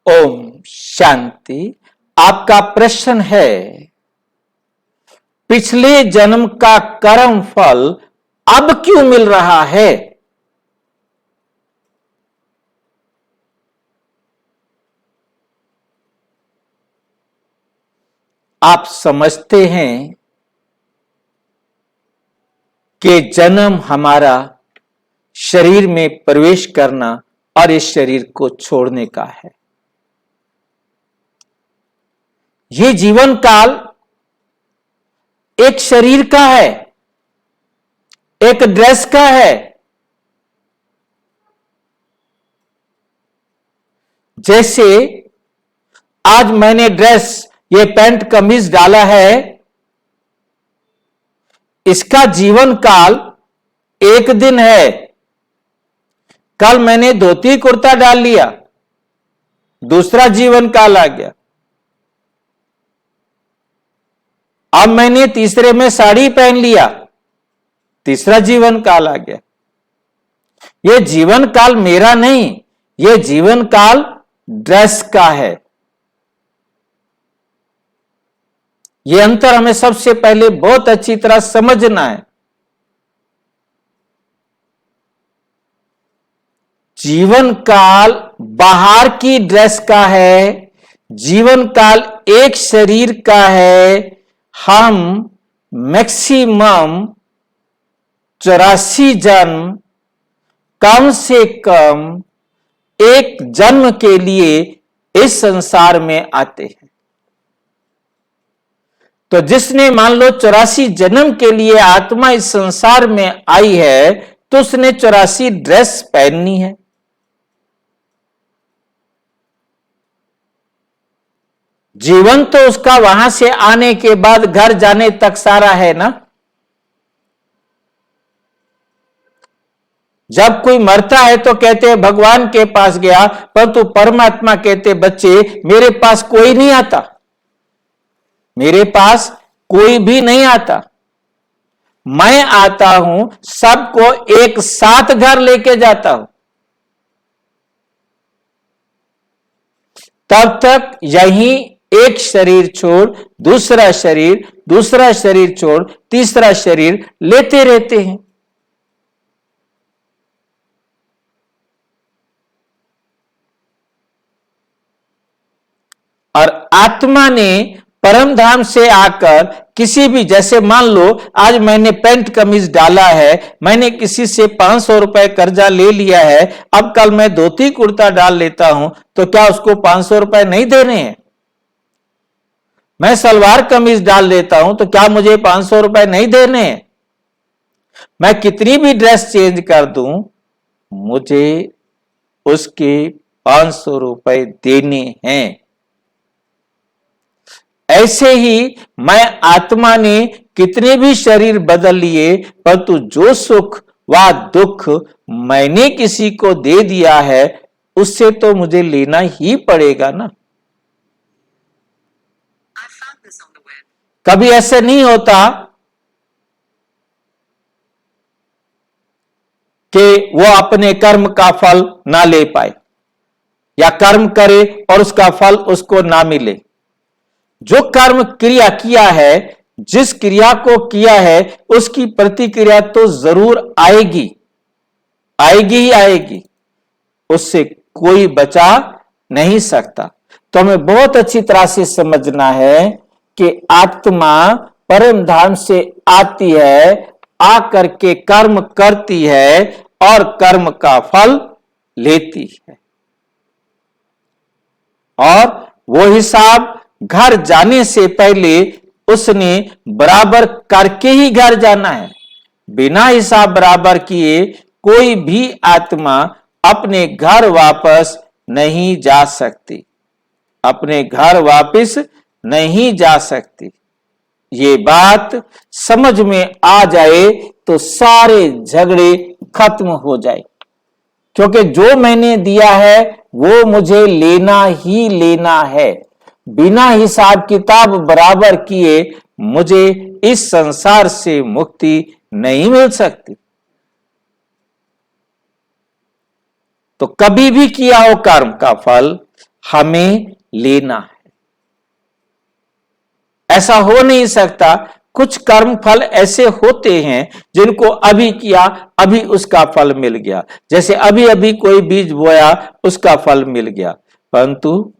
ओम शांति। आपका प्रश्न है, पिछले जन्म का कर्म फल अब क्यों मिल रहा है? आप समझते हैं कि जन्म हमारा शरीर में प्रवेश करना और इस शरीर को छोड़ने का है। ये जीवन काल एक शरीर का है, एक ड्रेस का है। जैसे आज मैंने ड्रेस, ये पैंट कमीज डाला है, इसका जीवन काल एक दिन है। कल मैंने धोती कुर्ता डाल लिया, दूसरा जीवन काल आ गया। अब मैंने तीसरे में साड़ी पहन लिया, तीसरा जीवन काल आ गया। यह जीवन काल मेरा नहीं, यह जीवन काल ड्रेस का है। यह अंतर हमें सबसे पहले बहुत अच्छी तरह समझना है। जीवन काल बाहर की ड्रेस का है, जीवन काल एक शरीर का है। हम मैक्सिमम 84 जन्म कम से कम एक जन्म के लिए इस संसार में आते हैं। तो जिसने मान लो 84 जन्म के लिए आत्मा इस संसार में आई है, तो उसने 84 ड्रेस पहननी है। जीवन तो उसका वहां से आने के बाद घर जाने तक सारा है ना। जब कोई मरता है तो कहते हैं भगवान के पास गया, परंतु परमात्मा कहते बच्चे मेरे पास कोई नहीं आता, मेरे पास कोई भी नहीं आता। मैं आता हूं, सबको एक साथ घर लेके जाता हूं। तब तक यहीं एक शरीर छोड़ दूसरा शरीर, दूसरा शरीर छोड़ तीसरा शरीर लेते रहते हैं। और आत्मा ने परम धाम से आकर किसी भी, जैसे मान लो आज मैंने पैंट कमीज डाला है, मैंने किसी से 500 रुपए कर्जा ले लिया है, अब कल मैं धोती कुर्ता डाल लेता हूं, तो क्या उसको 500 रुपए नहीं देने हैं? मैं सलवार कमीज डाल लेता हूं, तो क्या मुझे 500 रुपए नहीं देने हैं? मैं कितनी भी ड्रेस चेंज कर दूं, मुझे उसके 500 रुपए देने हैं। ऐसे ही मैं आत्मा ने कितने भी शरीर बदल लिए, परंतु जो सुख व दुख मैंने किसी को दे दिया है, उससे तो मुझे लेना ही पड़ेगा ना। कभी ऐसे नहीं होता कि वो अपने कर्म का फल ना ले पाए, या कर्म करे और उसका फल उसको ना मिले। जो कर्म क्रिया किया है, जिस क्रिया को किया है, उसकी प्रतिक्रिया तो जरूर आएगी, आएगी ही आएगी, उससे कोई बचा नहीं सकता। तो हमें बहुत अच्छी तरह से समझना है कि आत्मा परम धाम से आती है, आकर के कर्म करती है और कर्म का फल लेती है। और वो हिसाब घर जाने से पहले उसने बराबर करके ही घर जाना है। बिना हिसाब बराबर किए कोई भी आत्मा अपने घर वापस नहीं जा सकती, अपने घर वापस नहीं जा सकती। ये बात समझ में आ जाए तो सारे झगड़े खत्म हो जाए, क्योंकि जो मैंने दिया है वो मुझे लेना ही लेना है। बिना हिसाब किताब बराबर किए मुझे इस संसार से मुक्ति नहीं मिल सकती। तो कभी भी किया हो कर्म का फल हमें लेना है। ऐसा हो नहीं सकता। कुछ कर्म फल ऐसे होते हैं जिनको अभी किया, अभी उसका फल मिल गया। जैसे अभी अभी कोई बीज बोया, उसका फल मिल गया, परंतु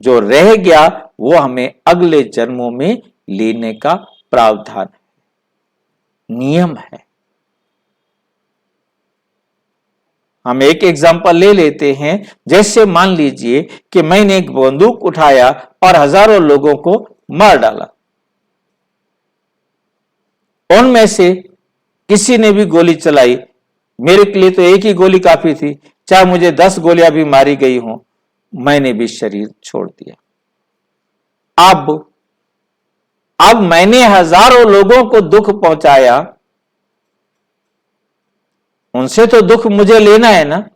जो रह गया वो हमें अगले जन्मों में लेने का प्रावधान है, नियम है। हम एक एग्जांपल ले लेते हैं। जैसे मान लीजिए कि मैंने एक बंदूक उठाया और हजारों लोगों को मार डाला। उनमें से किसी ने भी गोली चलाई, मेरे लिए तो एक ही गोली काफी थी, चाहे मुझे 10 गोलियां भी मारी गई हों, मैंने भी शरीर छोड़ दिया। अब मैंने हजारों लोगों को दुख पहुंचाया, उनसे तो दुख मुझे लेना है ना।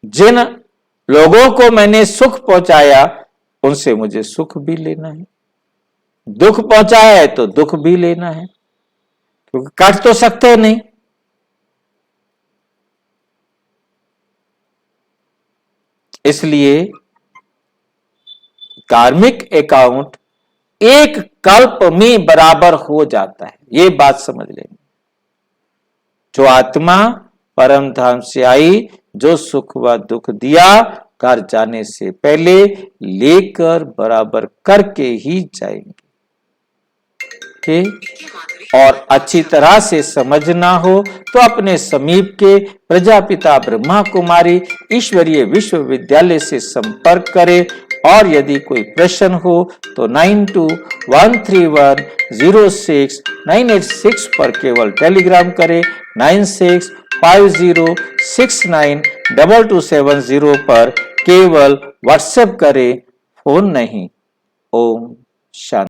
जिन लोगों को मैंने सुख पहुंचाया, उनसे मुझे सुख भी लेना है। दुख पहुंचाया है तो दुख भी लेना है, क्योंकि काट तो सकते नहीं। इसलिए कार्मिक अकाउंट एक कल्प में बराबर हो जाता है, ये बात समझ लेंगे। जो आत्मा परम धाम से आई, जो सुख व दुख दिया, घर जाने से पहले लेकर बराबर करके ही जाएंगे। और अच्छी तरह से समझना हो तो अपने समीप के प्रजापिता ब्रह्मा कुमारी ईश्वरीय विश्वविद्यालय से संपर्क करें। और यदि कोई प्रश्न हो तो 9213106986 पर केवल टेलीग्राम करें। 9650692270 पर केवल व्हाट्सएप करें, फोन नहीं। ओम शांति।